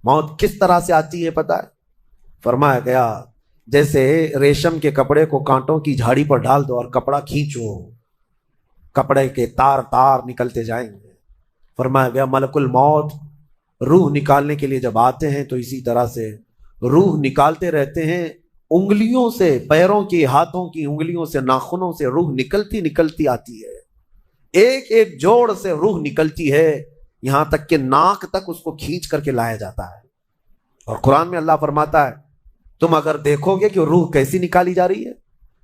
موت کس طرح سے آتی ہے پتہ ہے؟ فرمایا گیا جیسے ریشم کے کپڑے کو کانٹوں کی جھاڑی پر ڈال دو اور کپڑا کھینچو، کپڑے کے تار تار نکلتے جائیں گے۔ فرمایا گیا ملک الموت روح نکالنے کے لیے جب آتے ہیں تو اسی طرح سے روح نکالتے رہتے ہیں، انگلیوں سے، پیروں کی، ہاتھوں کی انگلیوں سے، ناخنوں سے روح نکلتی آتی ہے، ایک ایک جوڑ سے روح نکلتی ہے، یہاں تک کہ ناک تک اس کو کھینچ کر کے لایا جاتا ہے۔ اور قرآن میں اللہ فرماتا ہے تم اگر دیکھو گے کہ روح کیسی نکالی جا رہی ہے،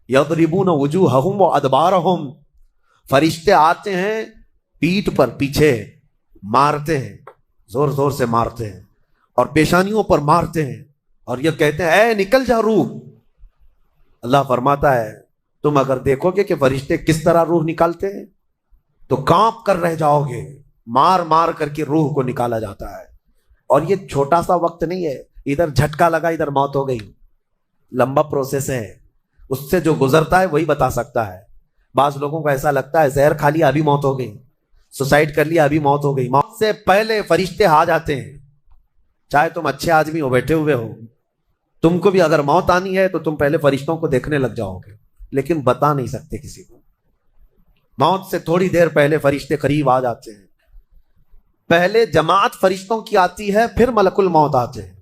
یضربون وجوہہم وادبارہم، فرشتے آتے ہیں پیٹھ پر، پیچھے مارتے ہیں، زور زور سے مارتے ہیں اور پیشانیوں پر مارتے ہیں اور یہ کہتے ہیں اے نکل جا روح۔ اللہ فرماتا ہے تم اگر دیکھو گے کہ فرشتے کس طرح روح نکالتے ہیں تو کانپ کر رہ جاؤ گے، مار مار کر کے روح کو نکالا جاتا ہے۔ اور یہ چھوٹا سا وقت نہیں ہے، ادھر جھٹکا لگا ادھر موت ہو گئی، لمبا پروسیس ہے، اس سے جو گزرتا ہے وہی بتا سکتا ہے۔ بعض لوگوں کو ایسا لگتا ہے زہر کھا لیا ابھی موت ہو گئی، سوسائڈ کر لیا ابھی موت ہو گئی۔ موت سے پہلے فرشتے آ جاتے ہیں، چاہے تم اچھے آدمی ہو، بیٹھے ہوئے ہو، تم کو بھی اگر موت آنی ہے تو تم پہلے فرشتوں کو دیکھنے لگ جاؤ گے، لیکن بتا نہیں سکتے کسی کو۔ موت سے تھوڑی دیر پہلے فرشتے قریب آ جاتے ہیں، پہلے جماعت فرشتوں کی آتی ہے، پھر ملک الموت آتے ہیں۔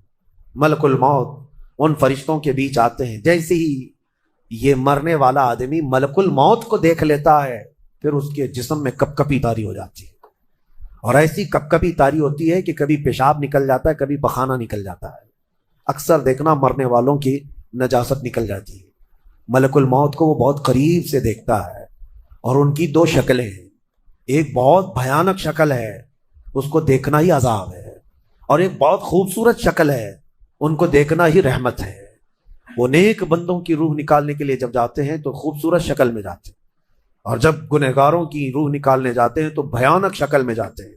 ملک الموت ان فرشتوں کے بیچ آتے ہیں، جیسے ہی یہ مرنے والا آدمی ملک الموت کو دیکھ لیتا ہے پھر اس کے جسم میں کپ کپی طاری ہو جاتی ہے، اور ایسی کپ کپی طاری ہوتی ہے کہ کبھی پیشاب نکل جاتا ہے، کبھی پخانہ نکل جاتا ہے۔ اکثر دیکھنا مرنے والوں کی نجاست نکل جاتی ہے، ملک الموت کو وہ بہت قریب سے دیکھتا ہے، اور ان کی دو شکلیں ہیں، ایک بہت بھیانک شکل ہے، اس کو دیکھنا ہی عذاب ہے، اور ایک بہت خوبصورت شکل ہے، ان کو دیکھنا ہی رحمت ہے۔ وہ نیک بندوں کی روح نکالنے کے لیے جب جاتے ہیں تو خوبصورت شکل میں جاتے ہیں، اور جب گنہگاروں کی روح نکالنے جاتے ہیں تو بھیانک شکل میں جاتے ہیں،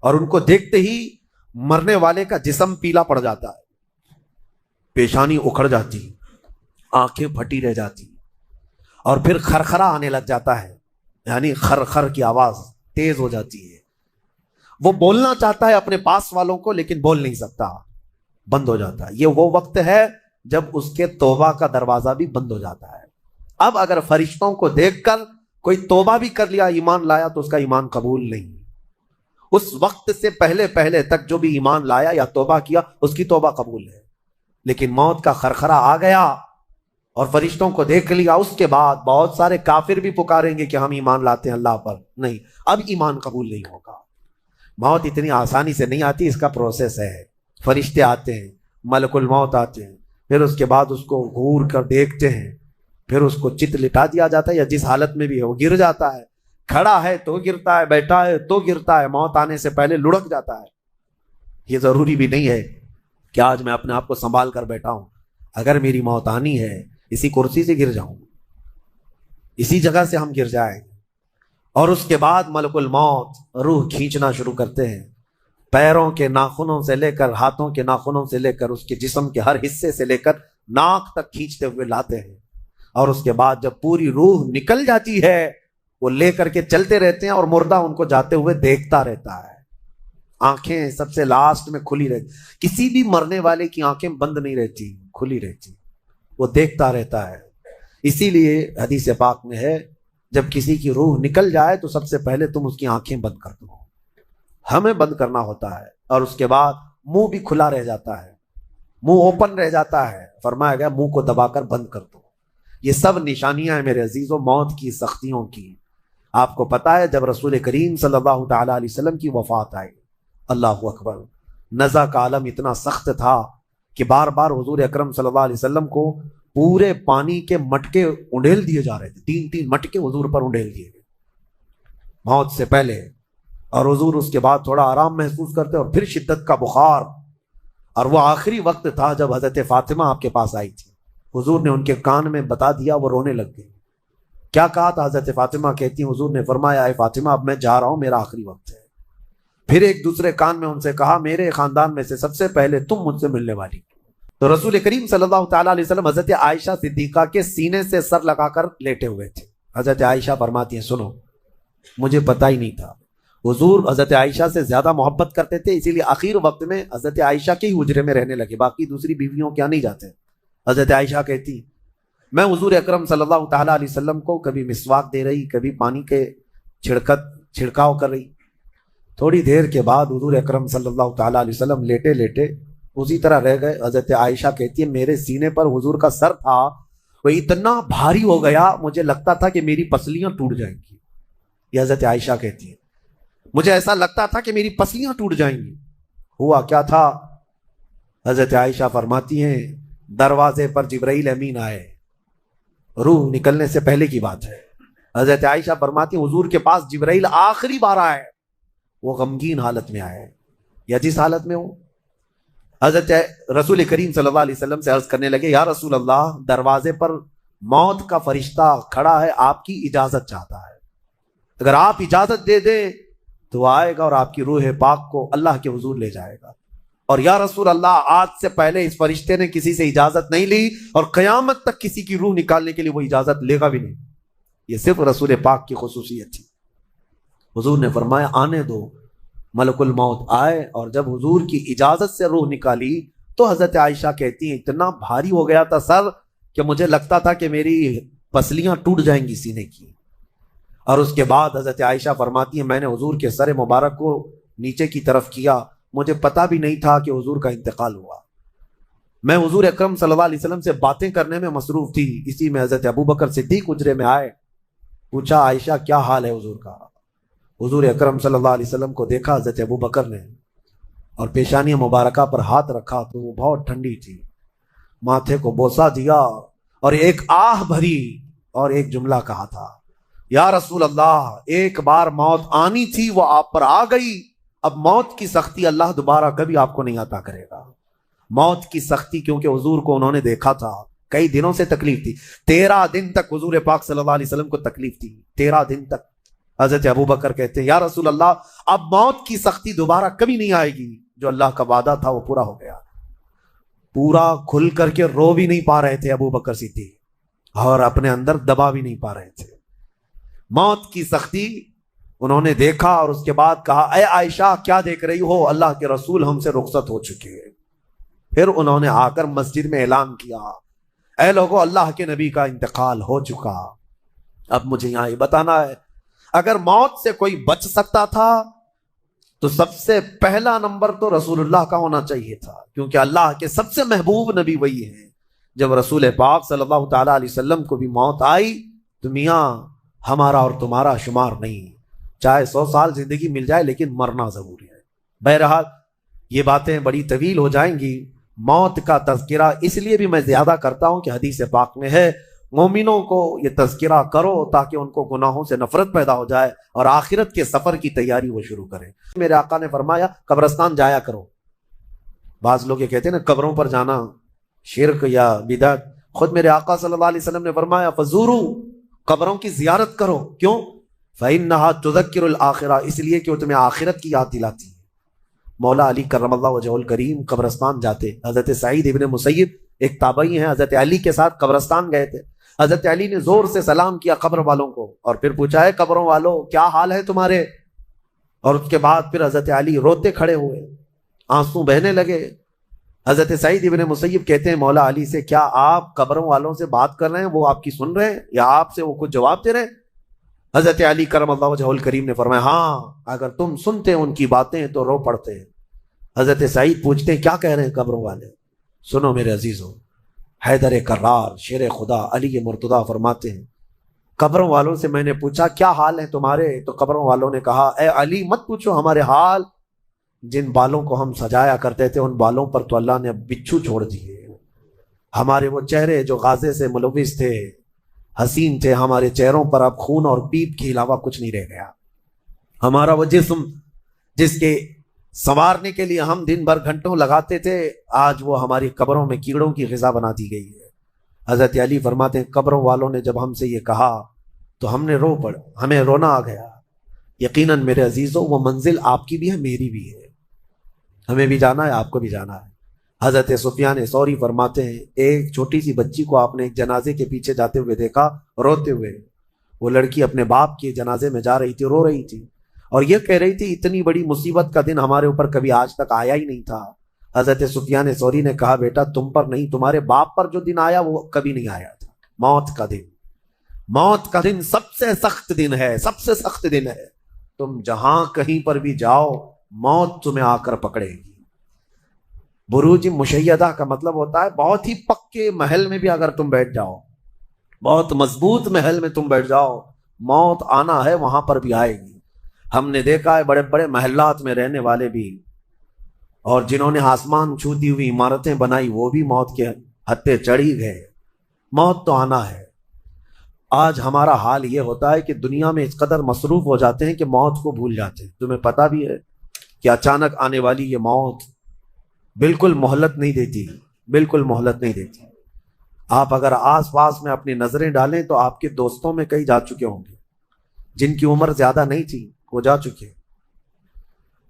اور ان کو دیکھتے ہی مرنے والے کا جسم پیلا پڑ جاتا ہے، پیشانی اکھڑ جاتی، آنکھیں پھٹی رہ جاتی، اور پھر خرخرا آنے لگ جاتا ہے، یعنی خرخر کی آواز تیز ہو جاتی ہے۔ وہ بولنا چاہتا ہے اپنے پاس والوں کو لیکن بول نہیں سکتا، بند ہو جاتا ہے۔ یہ وہ وقت ہے جب اس کے توبہ کا دروازہ بھی بند ہو جاتا ہے۔ اب اگر فرشتوں کو دیکھ کر کوئی توبہ بھی کر لیا، ایمان لایا، تو اس کا ایمان قبول نہیں۔ اس وقت سے پہلے پہلے تک جو بھی ایمان لایا یا توبہ کیا اس کی توبہ قبول ہے، لیکن موت کا خرخرا آ گیا اور فرشتوں کو دیکھ لیا، اس کے بعد بہت سارے کافر بھی پکاریں گے کہ ہم ایمان لاتے ہیں اللہ پر، نہیں، اب ایمان قبول نہیں ہوگا۔ موت اتنی آسانی سے نہیں آتی، اس کا پروسیس ہے۔ فرشتے آتے ہیں، ملک الموت آتے ہیں، پھر اس کے بعد اس کو گھور کر دیکھتے ہیں، پھر اس کو چت لٹا دیا جاتا ہے، یا جس حالت میں بھی ہے وہ گر جاتا ہے، کھڑا ہے تو گرتا ہے، بیٹھا ہے تو گرتا ہے، موت آنے سے پہلے لڑک جاتا ہے۔ یہ ضروری بھی نہیں ہے کہ آج میں اپنے آپ کو سنبھال کر بیٹھا ہوں، اگر میری موت آنی ہے اسی کرسی سے گر جاؤں، اسی جگہ سے ہم گر جائیں۔ اور اس کے بعد ملک الموت روح کھینچنا شروع کرتے ہیں، پیروں کے ناخنوں سے لے کر، ہاتھوں کے ناخنوں سے لے کر، اس کے جسم کے ہر حصے سے لے کر ناک تک کھینچتے ہوئے لاتے ہیں، اور اس کے بعد جب پوری روح نکل جاتی ہے وہ لے کر کے چلتے رہتے ہیں، اور مردہ ان کو جاتے ہوئے دیکھتا رہتا ہے، آنکھیں سب سے لاسٹ میں کھلی رہتی، کسی بھی مرنے والے کی آنکھیں بند نہیں رہتی، کھلی رہتی، وہ دیکھتا رہتا ہے۔ اسی لیے حدیث پاک میں ہے جب کسی کی روح نکل جائے تو سب سے پہلے تم اس کی آنکھیں بند کر دو، ہمیں بند کرنا ہوتا ہے، اور اس کے بعد منہ بھی کھلا رہ جاتا ہے، منہ اوپن رہ جاتا ہے، فرمایا گیا منہ کو دبا کر بند کر دو۔ یہ سب نشانیاں ہیں میرے عزیزوں موت کی، سختیوں کی۔ آپ کو پتا ہے جب رسول کریم صلی اللہ تعالی علیہ وسلم کی وفات آئی، اللہ اکبر، نزع کا عالم اتنا سخت تھا کہ بار بار حضور اکرم صلی اللہ علیہ وسلم کو پورے پانی کے مٹکے انڈیل دیے جا رہے تھے، 3 مٹکے حضور پر انڈیل دیے گئے موت سے پہلے، اور حضور اس کے بعد تھوڑا آرام محسوس کرتے اور پھر شدت کا بخار۔ اور وہ آخری وقت تھا جب حضرت فاطمہ آپ کے پاس آئی تھی، حضور نے ان کے کان میں بتا دیا، وہ رونے لگ گئی۔ کیا کہا تھا حضرت فاطمہ کہتی ہیں حضور نے فرمایا اے فاطمہ اب میں جا رہا ہوں، میرا آخری وقت ہے۔ پھر ایک دوسرے کان میں ان سے کہا میرے خاندان میں سے سب سے پہلے تم مجھ سے ملنے والی۔ تو رسول کریم صلی اللہ تعالیٰ علیہ وسلم حضرت عائشہ صدیقہ کے سینے سے سر لگا کر لیٹے ہوئے تھے۔ حضرت عائشہ فرماتی ہیں سنو، مجھے پتہ ہی نہیں تھا، حضور حضرت عائشہ سے زیادہ محبت کرتے تھے، اسی لیے آخر وقت میں حضرت عائشہ کے ہی حجرے میں رہنے لگے، باقی دوسری بیویوں کیا نہیں جاتے۔ حضرت عائشہ کہتی میں حضور اکرم صلی اللہ تعالیٰ علیہ وسلم کو کبھی مسواک دے رہی، کبھی پانی کے چھڑکاؤ کر رہی۔ تھوڑی دیر کے بعد حضور اکرم صلی اللہ تعالیٰ علیہ وسلم لیٹے لیٹے اسی طرح رہ گئے۔ حضرت عائشہ کہتی ہے میرے سینے پر حضور کا سر تھا، وہ اتنا بھاری ہو گیا مجھے لگتا تھا کہ میری پسلیاں ٹوٹ جائیں گی۔ یہ حضرت عائشہ کہتی ہے مجھے ایسا لگتا تھا کہ میری پسلیاں ٹوٹ جائیں گی۔ ہوا کیا تھا؟ حضرت عائشہ فرماتی ہیں دروازے پر جبرائیل امین آئے، روح نکلنے سے پہلے کی بات ہے۔ حضرت عائشہ فرماتی ہیں حضور کے پاس جبرائیل آخری بار آئے، وہ غمگین حالت میں آئے یا جس حالت میں ہو۔ حضرت رسول کریم صلی اللہ علیہ وسلم سے عرض کرنے لگے یا رسول اللہ، دروازے پر موت کا فرشتہ کھڑا ہے، آپ کی اجازت چاہتا ہے، اگر آپ اجازت دے دیں تو آئے گا اور آپ کی روح پاک کو اللہ کے حضور لے جائے گا۔ اور یا رسول اللہ، آج سے پہلے اس فرشتے نے کسی سے اجازت نہیں لی اور قیامت تک کسی کی روح نکالنے کے لیے وہ اجازت لے گا بھی نہیں۔ یہ صرف رسول پاک کی خصوصیت تھی۔ حضور نے فرمایا آنے دو، ملک الموت آئے، اور جب حضور کی اجازت سے روح نکالی تو حضرت عائشہ کہتی ہیں اتنا بھاری ہو گیا تھا سر کہ مجھے لگتا تھا کہ میری پسلیاں ٹوٹ جائیں گی سینے کی۔ اور اس کے بعد حضرت عائشہ فرماتی ہیں میں نے حضور کے سر مبارک کو نیچے کی طرف کیا، مجھے پتا بھی نہیں تھا کہ حضور کا انتقال ہوا۔ میں حضور اکرم صلی اللہ علیہ وسلم سے باتیں کرنے میں مصروف تھی، اسی میں حضرت ابو بکر صدیق حجرے میں آئے، پوچھا عائشہ کیا حال ہے حضور کا؟ حضور اکرم صلی اللہ علیہ وسلم کو دیکھا حضرت ابو بکر نے اور پیشانی مبارکہ پر ہاتھ رکھا تو وہ بہت ٹھنڈی تھی، ماتھے کو بوسہ دیا اور ایک آہ بھری اور ایک جملہ کہا تھا یا رسول اللہ، ایک بار موت آنی تھی وہ آپ پر آ گئی، اب موت کی سختی اللہ دوبارہ کبھی آپ کو نہیں عطا کرے گا۔ موت کی سختی کیونکہ حضور کو انہوں نے دیکھا تھا، کئی دنوں سے تکلیف تھی، 13 دن تک حضور پاک صلی اللہ علیہ وسلم کو تکلیف تھی، 13 دن تک۔ حضرت ابو بکر کہتے ہیں یا رسول اللہ، اب موت کی سختی دوبارہ کبھی نہیں آئے گی، جو اللہ کا وعدہ تھا وہ پورا ہو گیا۔ پورا کھل کر کے رو بھی نہیں پا رہے تھے ابو بکر صدیق اور اپنے اندر دبا بھی نہیں پا رہے تھے۔ موت کی سختی انہوں نے دیکھا اور اس کے بعد کہا اے عائشہ کیا دیکھ رہی ہو، اللہ کے رسول ہم سے رخصت ہو چکے ہیں۔ پھر انہوں نے آ کر مسجد میں اعلان کیا اے لوگو، اللہ کے نبی کا انتقال ہو چکا۔ اب مجھے یہاں یہ بتانا ہے اگر موت سے کوئی بچ سکتا تھا تو سب سے پہلا نمبر تو رسول اللہ کا ہونا چاہیے تھا، کیونکہ اللہ کے سب سے محبوب نبی وہی ہیں۔ جب رسول پاک صلی اللہ تعالیٰ علیہ وسلم کو بھی موت آئی تو میاں ہمارا اور تمہارا شمار نہیں، چاہے 100 سال زندگی مل جائے لیکن مرنا ضروری ہے۔ بہرحال یہ باتیں بڑی طویل ہو جائیں گی۔ موت کا تذکرہ اس لیے بھی میں زیادہ کرتا ہوں کہ حدیث پاک میں ہے مومنوں کو یہ تذکرہ کرو تاکہ ان کو گناہوں سے نفرت پیدا ہو جائے اور آخرت کے سفر کی تیاری وہ شروع کریں۔ میرے آقا نے فرمایا قبرستان جایا کرو۔ بعض لوگ یہ کہتے ہیں نا قبروں پر جانا شرک یا بدعت، خود میرے آقا صلی اللہ علیہ وسلم نے فرمایا فزورو، قبروں کی زیارت کرو۔ کیوں؟ فإنها تذکر الآخرہ، اس لیے کہ وہ تمہیں آخرت کی یاد دلاتی ہے۔ مولا علی کرم اللہ وجہہ الکریم قبرستان جاتے، حضرت سعید ابن مسیب ایک تابعی ہیں، حضرت علی کے ساتھ قبرستان گئے تھے۔ حضرت علی نے زور سے سلام کیا قبر والوں کو اور پھر پوچھا ہے قبروں والوں کیا حال ہے تمہارے؟ اور اس کے بعد پھر حضرت علی روتے کھڑے ہوئے، آنسو بہنے لگے۔ حضرت سعید ابن مسیب کہتے ہیں مولا علی سے کیا آپ قبروں والوں سے بات کر رہے ہیں، وہ آپ کی سن رہے ہیں یا آپ سے وہ کچھ جواب دے رہے ہیں؟ حضرت علی کرم اللہ وجہہ الکریم نے فرمایا ہاں، اگر تم سنتے ان کی باتیں تو رو پڑتے ہیں۔ حضرت سعید پوچھتے ہیں کیا کہہ رہے ہیں قبروں والے؟ سنو میرے عزیزوں، حیدر کرار شیر خدا علی مرتضیٰ فرماتے ہیں قبروں والوں سے میں نے پوچھا کیا حال ہیں تمہارے، تو قبروں والوں نے کہا اے علی مت پوچھو ہمارے حال، جن بالوں کو ہم سجایا کرتے تھے ان بالوں پر تو اللہ نے بچھو چھوڑ دیے، ہمارے وہ چہرے جو غازے سے ملوث تھے، حسین تھے، ہمارے چہروں پر اب خون اور پیپ کے علاوہ کچھ نہیں رہ گیا، ہمارا وہ جسم جس کے سنوارنے کے لیے ہم دن بھر گھنٹوں لگاتے تھے آج وہ ہماری قبروں میں کیڑوں کی غذا بنا دی گئی ہے۔ حضرت علی فرماتے ہیں قبروں والوں نے جب ہم سے یہ کہا تو ہم نے ہمیں رونا آ گیا۔ یقیناً میرے عزیزوں وہ منزل آپ کی بھی ہے میری بھی ہے، ہمیں بھی جانا ہے آپ کو بھی جانا ہے۔ حضرت سفیان ثوری فرماتے ہیں ایک چھوٹی سی بچی کو آپ نے ایک جنازے کے پیچھے جاتے ہوئے دیکھا روتے ہوئے، وہ لڑکی اپنے باپ کے جنازے میں جا رہی تھی، رو رہی تھی، اور یہ کہہ رہی تھی اتنی بڑی مصیبت کا دن ہمارے اوپر کبھی آج تک آیا ہی نہیں تھا۔ حضرت سفیان ثوری نے کہا بیٹا تم پر نہیں تمہارے باپ پر جو دن آیا وہ کبھی نہیں آیا تھا، موت کا دن۔ موت کا دن سب سے سخت دن ہے، سب سے سخت دن ہے۔ تم جہاں کہیں پر بھی جاؤ موت تمہیں آ کر پکڑے گی۔ بروج مشیدہ کا مطلب ہوتا ہے بہت ہی پکے محل میں بھی اگر تم بیٹھ جاؤ، بہت مضبوط محل میں تم بیٹھ جاؤ، موت آنا ہے وہاں پر بھی آئے گی۔ ہم نے دیکھا ہے بڑے بڑے محلات میں رہنے والے بھی اور جنہوں نے آسمان چھوتی ہوئی عمارتیں بنائی وہ بھی موت کے ہتھے چڑھی گئے۔ موت تو آنا ہے۔ آج ہمارا حال یہ ہوتا ہے کہ دنیا میں اس قدر مصروف ہو جاتے ہیں کہ موت کو بھول جاتے ہیں۔ تمہیں پتہ بھی ہے کہ اچانک آنے والی یہ موت بالکل مہلت نہیں دیتی، بالکل مہلت نہیں دیتی۔ آپ اگر آس پاس میں اپنی نظریں ڈالیں تو آپ کے دوستوں میں کئی جا چکے ہوں گے، جن کی عمر زیادہ نہیں تھی وہ جا چکے۔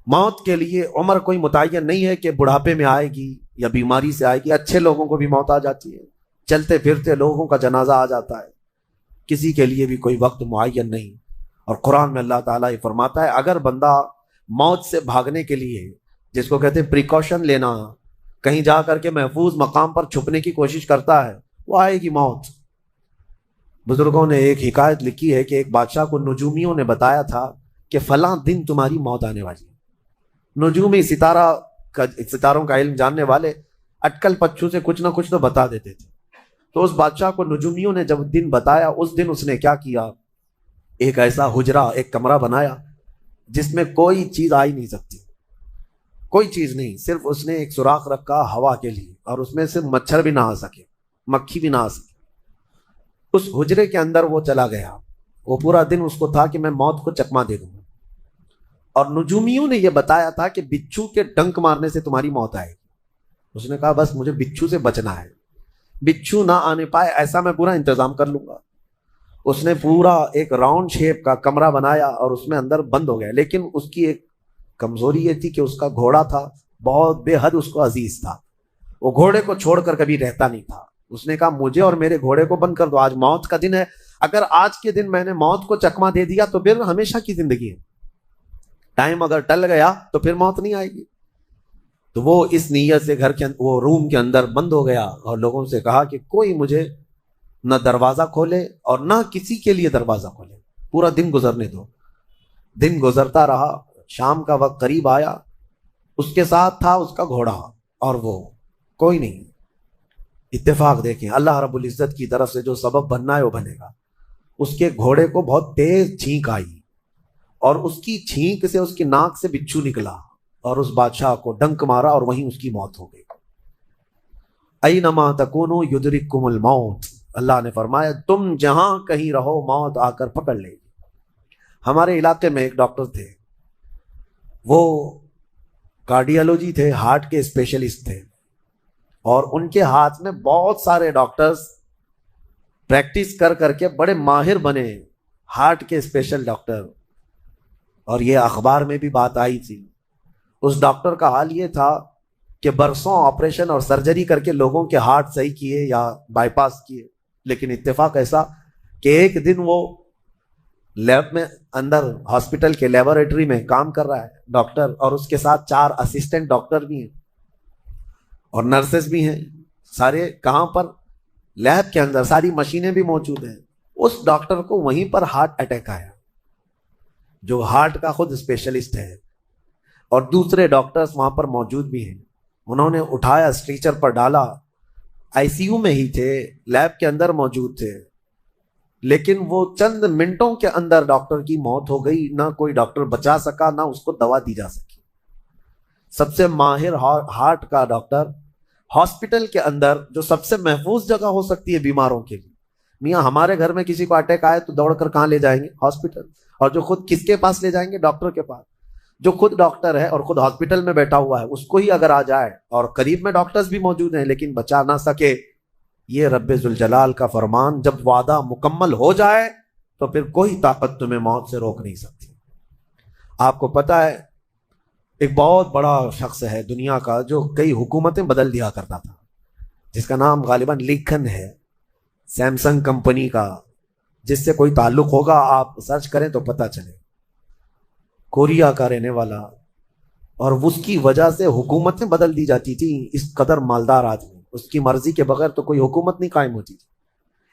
موت کے لیے عمر کوئی متعین نہیں ہے کہ بڑھاپے میں آئے گی یا بیماری سے آئے گی۔ اچھے لوگوں کو بھی موت آ جاتی ہے، چلتے پھرتے لوگوں کا جنازہ آ جاتا ہے، کسی کے لیے بھی کوئی وقت معین نہیں۔ اور قرآن میں اللہ تعالیٰ یہ فرماتا ہے اگر بندہ موت سے بھاگنے کے لیے، جس کو کہتے ہیں پریکاشن لینا، کہیں جا کر کے محفوظ مقام پر چھپنے کی کوشش کرتا ہے، وہ آئے گی موت۔ بزرگوں نے ایک حکایت لکھی ہے کہ ایک بادشاہ کو نجومیوں نے بتایا تھا کہ فلاں دن تمہاری موت آنے والی ہے۔ نجومی ستاروں کا علم جاننے والے اٹکل پچھو سے کچھ نہ کچھ تو بتا دیتے تھے۔ تو اس بادشاہ کو نجومیوں نے جب دن بتایا، اس دن اس نے کیا کیا، ایک ایسا حجرہ، ایک کمرہ بنایا جس میں کوئی چیز آ ہی نہیں سکتی، کوئی چیز نہیں، صرف اس نے ایک سوراخ رکھا ہوا کے لیے، اور اس میں سے مچھر بھی نہ آ سکے، مکھی بھی نہ آ سکے۔ اس حجرے کے اندر وہ چلا گیا، وہ پورا دن اس کو تھا کہ میں موت کو چکما دے دوں۔ اور نجومیوں نے یہ بتایا تھا کہ بچھو کے ڈنک مارنے سے تمہاری موت آئے گی۔ اس نے کہا بس مجھے بچھو سے بچنا ہے، بچھو نہ آنے پائے ایسا میں پورا انتظام کر لوں گا۔ اس نے پورا ایک راؤنڈ شیپ کا کمرہ بنایا اور اس میں اندر بند ہو گیا، لیکن اس کی ایک کمزوری یہ تھی کہ اس کا گھوڑا تھا، بہت بے حد اس کو عزیز تھا، وہ گھوڑے کو چھوڑ کر کبھی رہتا نہیں تھا۔ اس نے کہا مجھے اور میرے گھوڑے کو بند کر دو، آج موت کا دن ہے، اگر آج کے دن میں نے موت کو چکما دے دیا تو پھر ہمیشہ کی زندگی ہے، ٹائم اگر ٹل گیا تو پھر موت نہیں آئے گی۔ تو وہ اس نیت سے وہ روم کے اندر بند ہو گیا اور لوگوں سے کہا کہ کوئی مجھے نہ دروازہ کھولے اور نہ کسی کے لیے دروازہ کھولے، پورا دن گزرنے دو۔ دن گزرتا رہا، شام کا وقت قریب آیا، اس کے ساتھ تھا اس کا گھوڑا اور وہ کوئی نہیں۔ اتفاق دیکھیں، اللہ رب العزت کی طرف سے جو سبب بننا ہے وہ بنے گا۔ اس کے گھوڑے کو بہت تیز چھینک آئی اور اس کی چھینک سے اس کی ناک سے بچھو نکلا اور اس بادشاہ کو ڈنک مارا اور وہیں اس کی موت ہو گئی۔ اینما تکونوا یدرککم الموت، اللہ نے فرمایا تم جہاں کہیں رہو موت آ کر پکڑ لے گی۔ ہمارے علاقے میں ایک ڈاکٹر تھے، وہ کارڈیالوجی تھے، ہارٹ کے اسپیشلسٹ تھے، اور ان کے ہاتھ میں بہت سارے ڈاکٹرز پریکٹس کر کر کے بڑے ماہر بنے، ہارٹ کے اسپیشل ڈاکٹر۔ اور یہ اخبار میں بھی بات آئی تھی۔ اس ڈاکٹر کا حال یہ تھا کہ برسوں آپریشن اور سرجری کر کے لوگوں کے ہارٹ صحیح کیے یا بائی پاس کیے، لیکن اتفاق ایسا کہ ایک دن وہ لیب میں اندر ہاسپٹل کے لیبارٹری میں کام کر رہا ہے ڈاکٹر، اور اس کے ساتھ 4 اسسٹنٹ ڈاکٹر بھی ہیں اور نرسز بھی ہیں، سارے کہاں پر، لیب کے اندر، ساری مشینیں بھی موجود ہیں۔ اس ڈاکٹر کو وہیں پر ہارٹ اٹیک آیا، جو ہارٹ کا خود اسپیشلسٹ ہے، اور دوسرے ڈاکٹرز وہاں پر موجود بھی ہیں۔ انہوں نے اٹھایا، اسٹریچر پر ڈالا، آئی سی یو میں ہی تھے، لیب کے اندر موجود تھے، لیکن وہ چند منٹوں کے اندر ڈاکٹر کی موت ہو گئی۔ نہ کوئی ڈاکٹر بچا سکا، نہ اس کو دوا دی جا سکی۔ سب سے ماہر ہارٹ کا ڈاکٹر ہاسپٹل کے اندر، جو سب سے محفوظ جگہ ہو سکتی ہے بیماروں کے لیے۔ میاں ہمارے گھر میں کسی کو اٹیک آئے تو دوڑ کر کہاں لے جائیں گے؟ ہاسپٹل۔ اور جو خود کس کے پاس لے جائیں گے؟ ڈاکٹر کے پاس۔ جو خود ڈاکٹر ہے اور خود ہاسپٹل میں بیٹھا ہوا ہے، اس کو ہی اگر آ جائے، اور قریب میں ڈاکٹرز بھی موجود ہیں لیکن بچا نہ سکے، یہ رب ذوالجلال کا فرمان، جب وعدہ مکمل ہو جائے تو پھر کوئی طاقت تمہیں موت سے روک نہیں سکتی۔ آپ کو پتہ ہے ایک بہت بڑا شخص ہے دنیا کا جو کئی حکومتیں بدل دیا کرتا تھا، جس کا نام غالباً لنکن ہے، سیمسنگ کمپنی کا، جس سے کوئی تعلق ہوگا آپ سرچ کریں تو پتہ چلے۔ کوریا کا رہنے والا، اور اس کی وجہ سے حکومتیں بدل دی جاتی تھی. اس قدر مالدار آدمی، اس کی مرضی کے بغیر تو کوئی حکومت نہیں قائم ہوتی تھی.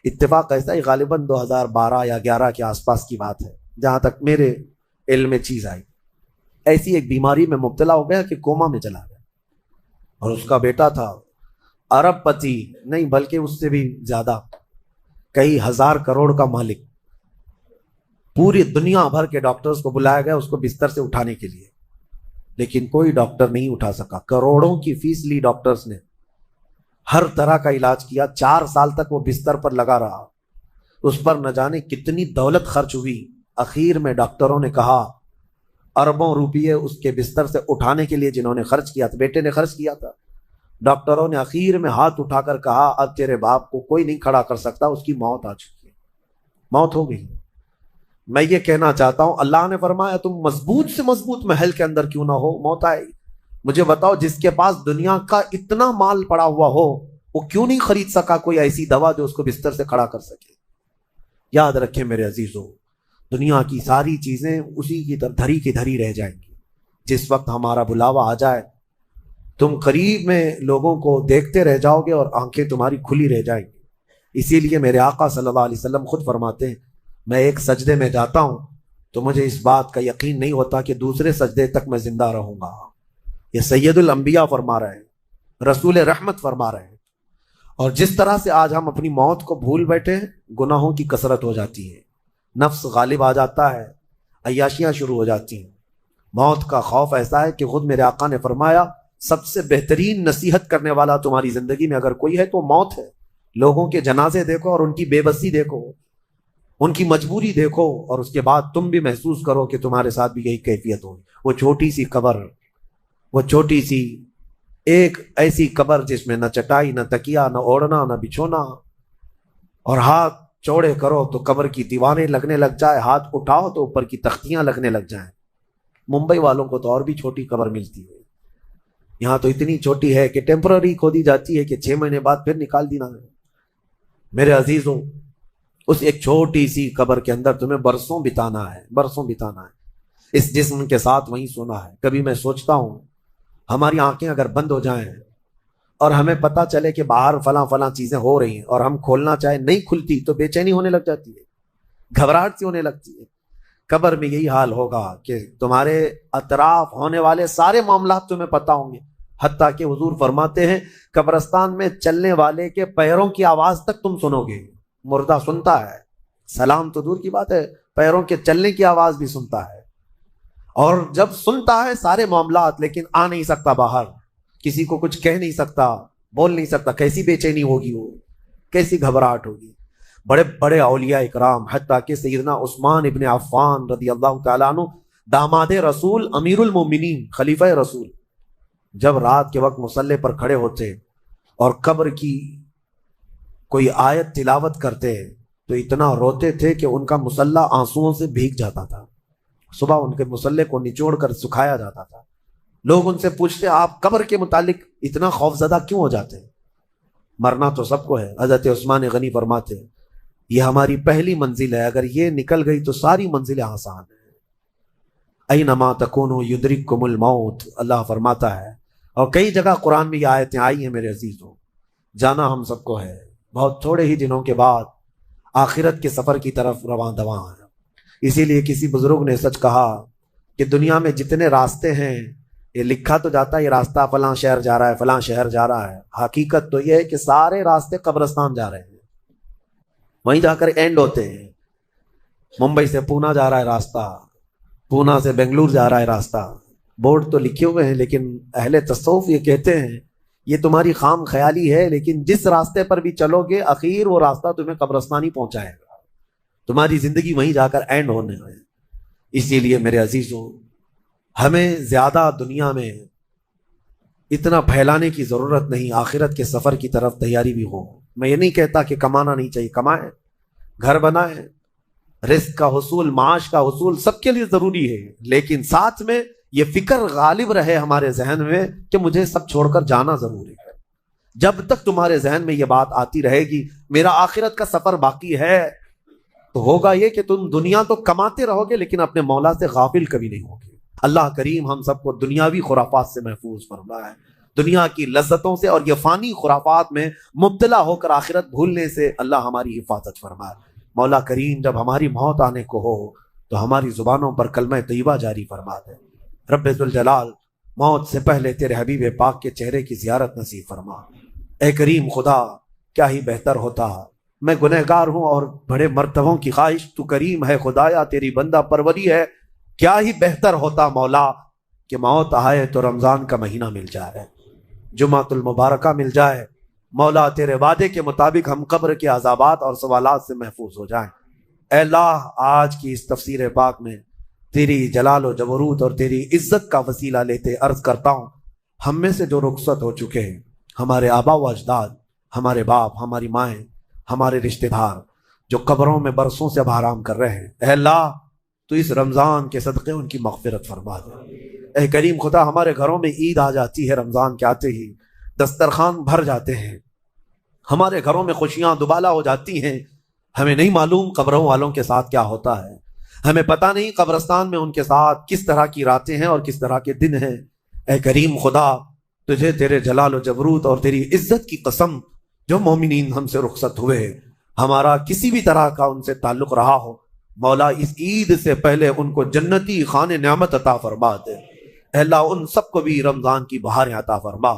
اتفاق ایسا ہی غالباً 2012 یا 11 کے آس پاس کی بات ہے جہاں تک میرے علم میں چیز آئی. ایسی ایک بیماری میں مبتلا ہو گیا کہ کوما میں چلا گیا، اور اس کا بیٹا تھا ارب پتی نہیں بلکہ اس سے بھی زیادہ، کئی ہزار کروڑ کا مالک. پوری دنیا بھر کے ڈاکٹرز کو بلایا گیا اس کو بستر سے اٹھانے کے لیے، لیکن کوئی ڈاکٹر نہیں اٹھا سکا. کروڑوں کی فیس لی ڈاکٹرز نے، ہر طرح کا علاج کیا. 4 سال تک وہ بستر پر لگا رہا، اس پر نہ جانے کتنی دولت خرچ ہوئی. اخیر میں ڈاکٹروں نے کہا اربوں روپیے اس کے بستر سے اٹھانے کے لیے جنہوں نے خرچ کیا تھا، بیٹے نے خرچ کیا تھا، ڈاکٹروں نے اخیر میں ہاتھ اٹھا کر کہا اب تیرے باپ کو کوئی نہیں کھڑا کر سکتا، اس کی موت آ چکی ہے، موت ہو گئی. میں یہ کہنا چاہتا ہوں اللہ نے فرمایا تم مضبوط سے مضبوط محل کے اندر کیوں نہ ہو، موت آئے. مجھے بتاؤ جس کے پاس دنیا کا اتنا مال پڑا ہوا ہو وہ کیوں نہیں خرید سکا کوئی ایسی دوا جو اس کو بستر سے کھڑا کر سکے. یاد رکھیں میرے عزیزو، دنیا کی ساری چیزیں اسی کی طرح دھری کی دھری رہ جائیں گی. جس وقت ہمارا بلاوا آ جائے تم قریب میں لوگوں کو دیکھتے رہ جاؤ گے اور آنکھیں تمہاری کھلی رہ جائیں گی. اسی لیے میرے آقا صلی اللہ علیہ وسلم خود فرماتے ہیں میں ایک سجدے میں جاتا ہوں تو مجھے اس بات کا یقین نہیں ہوتا کہ دوسرے سجدے تک میں زندہ رہوں گا. یہ سید الانبیاء فرما رہے ہیں، رسول رحمت فرما رہے ہیں. اور جس طرح سے آج ہم اپنی موت کو بھول بیٹھے ہیں، گناہوں کی کثرت ہو جاتی ہے، نفس غالب آ جاتا ہے، عیاشیاں شروع ہو جاتی ہیں. موت کا خوف ایسا ہے کہ خود میرے آقا نے فرمایا سب سے بہترین نصیحت کرنے والا تمہاری زندگی میں اگر کوئی ہے تو موت ہے. لوگوں کے جنازے دیکھو اور ان کی بے بسی دیکھو، ان کی مجبوری دیکھو، اور اس کے بعد تم بھی محسوس کرو کہ تمہارے ساتھ بھی یہی کیفیت ہوگی. وہ چھوٹی سی قبر، وہ چھوٹی سی ایک ایسی قبر جس میں نہ چٹائی، نہ تکیا، نہ اوڑھنا، نہ بچھونا، اور ہاتھ چوڑے کرو تو قبر کی دیواریں لگنے لگ جائے، ہاتھ اٹھاؤ تو اوپر کی تختیاں لگنے لگ جائیں. ممبئی والوں کو تو اور بھی چھوٹی قبر ملتی ہے، یہاں تو اتنی چھوٹی ہے کہ ٹیمپرری کھودی جاتی ہے کہ 6 مہینے بعد پھر نکال دینا ہے. میرے عزیزوں، اس ایک چھوٹی سی قبر کے اندر تمہیں برسوں بتانا ہے، برسوں بتانا ہے. اس جسم کے ساتھ وہیں سونا ہے. کبھی میں سوچتا ہوں ہماری آنکھیں اگر بند ہو جائیں اور ہمیں پتہ چلے کہ باہر فلاں فلاں چیزیں ہو رہی ہیں اور ہم کھولنا چاہیں نہیں کھلتی تو بے چینی ہونے لگ جاتی ہے، گھبراہٹ سی ہونے لگتی ہے. قبر میں یہی حال ہوگا کہ تمہارے اطراف ہونے والے سارے معاملات تمہیں پتہ ہوں گے. حتیٰ کہ حضور فرماتے ہیں قبرستان میں چلنے والے کے پیروں کی آواز تک تم سنو گے. مردہ سنتا ہے، سلام تو دور کی بات ہے، پیروں کے چلنے کی آواز بھی سنتا ہے. اور جب سنتا ہے سارے معاملات لیکن آ نہیں سکتا باہر، کسی کو کچھ کہہ نہیں سکتا، بول نہیں سکتا. کیسی بے چینی ہوگی، وہ کیسی گھبراہٹ ہوگی. بڑے بڑے اولیاء اکرام حتیٰ کہ سیدنا عثمان ابن عفان رضی اللہ تعالیٰ عنہ، داماد رسول، امیر المومنین، خلیفہ رسول، جب رات کے وقت مصلی پر کھڑے ہوتے اور قبر کی کوئی آیت تلاوت کرتے تو اتنا روتے تھے کہ ان کا مصلی آنسوؤں سے بھیگ جاتا تھا. صبح ان کے مصلی کو نچوڑ کر سکھایا جاتا تھا. لوگ ان سے پوچھتے آپ قبر کے متعلق اتنا خوف زدہ کیوں ہو جاتے ہیں؟ مرنا تو سب کو ہے. حضرت عثمان غنی فرماتے ہیں یہ ہماری پہلی منزل ہے، اگر یہ نکل گئی تو ساری منزلیں آسان ہیں. اینما تکونوا یدرککم الموت، اللہ فرماتا ہے. اور کئی جگہ قرآن میں یہ آیتیں آئی ہیں میرے عزیزوں. جانا ہم سب کو ہے، بہت تھوڑے ہی دنوں کے بعد آخرت کے سفر کی طرف رواں دواں ہے. اسی لیے کسی بزرگ نے سچ کہا کہ دنیا میں جتنے راستے ہیں یہ لکھا تو جاتا ہے یہ راستہ فلاں شہر جا رہا ہے، فلاں شہر جا رہا ہے. حقیقت تو یہ ہے کہ سارے راستے قبرستان جا رہے ہیں، وہیں جا کر اینڈ ہوتے ہیں. ممبئی سے پونا جا رہا ہے راستہ، پونا سے بنگلور جا رہا ہے راستہ. بورڈ تو لکھے ہوئے ہیں لیکن اہل تصوف یہ کہتے ہیں یہ تمہاری خام خیالی ہے، لیکن جس راستے پر بھی چلو گے اخیر وہ راستہ تمہیں قبرستان ہی پہنچائے گا، تمہاری زندگی وہیں جا کر اینڈ ہونے ہے. اسی لیے میرے عزیزوں ہمیں زیادہ دنیا میں اتنا پھیلانے کی ضرورت نہیں. آخرت کے سفر کی طرف تیاری بھی ہو. میں یہ نہیں کہتا کہ کمانا نہیں چاہیے، کمائیں، گھر بنائیں، رزق کا حصول، معاش کا حصول سب کے لیے ضروری ہے، لیکن ساتھ میں یہ فکر غالب رہے ہمارے ذہن میں کہ مجھے سب چھوڑ کر جانا ضروری ہے. جب تک تمہارے ذہن میں یہ بات آتی رہے گی میرا آخرت کا سفر باقی ہے، تو ہوگا یہ کہ تم دنیا تو کماتے رہو گے لیکن اپنے مولا سے غافل کبھی نہیں ہوگے۔ اللہ کریم ہم سب کو دنیاوی خرافات سے محفوظ فرمائے، دنیا کی لذتوں سے اور یہ فانی خرافات میں مبتلا ہو کر آخرت بھولنے سے اللہ ہماری حفاظت فرمائے۔ مولا کریم جب ہماری موت آنے کو ہو تو ہماری زبانوں پر کلمہ طیبہ جاری فرما دے۔ رب ذوالجلال موت سے پہلے تیرے حبیب پاک کے چہرے کی زیارت نصیب فرما۔ اے کریم خدا، کیا ہی بہتر ہوتا، میں گنہگار ہوں اور بڑے مرتبوں کی خواہش، تو کریم ہے خدایا، تیری بندہ پروری ہے، کیا ہی بہتر ہوتا مولا کہ موت آئے تو رمضان کا مہینہ مل جائے، جمعۃ المبارکہ مل جائے۔ مولا تیرے وعدے کے مطابق ہم قبر کے عذابات اور سوالات سے محفوظ ہو جائیں۔ اے اللہ، آج کی اس تفسیر پاک میں تیری جلال و جبروت اور تیری عزت کا وسیلہ لیتے عرض کرتا ہوں، ہم میں سے جو رخصت ہو چکے ہیں، ہمارے آبا و اجداد، ہمارے باپ، ہماری مائیں، ہمارے رشتہ دار جو قبروں میں برسوں سے اب آرام کر رہے ہیں، اے اللہ تو اس رمضان کے صدقے ان کی مغفرت فرما دے۔ اے کریم خدا، ہمارے گھروں میں عید آ جاتی ہے، رمضان کے آتے ہی دسترخوان بھر جاتے ہیں، ہمارے گھروں میں خوشیاں دوبالا ہو جاتی ہیں، ہمیں نہیں معلوم قبروں والوں کے ساتھ کیا ہوتا ہے، ہمیں پتہ نہیں قبرستان میں ان کے ساتھ کس طرح کی راتیں ہیں اور کس طرح کے دن ہیں۔ اے کریم خدا، تجھے تیرے جلال و جبروت اور تیری عزت کی قسم، جو مومنین ہم سے رخصت ہوئے، ہمارا کسی بھی طرح کا ان سے تعلق رہا ہو، مولا اس عید سے پہلے ان کو جنتی خان نعمت عطا فرما دے۔ اے اللہ ان سب کو بھی رمضان کی بہاریں عطا فرما۔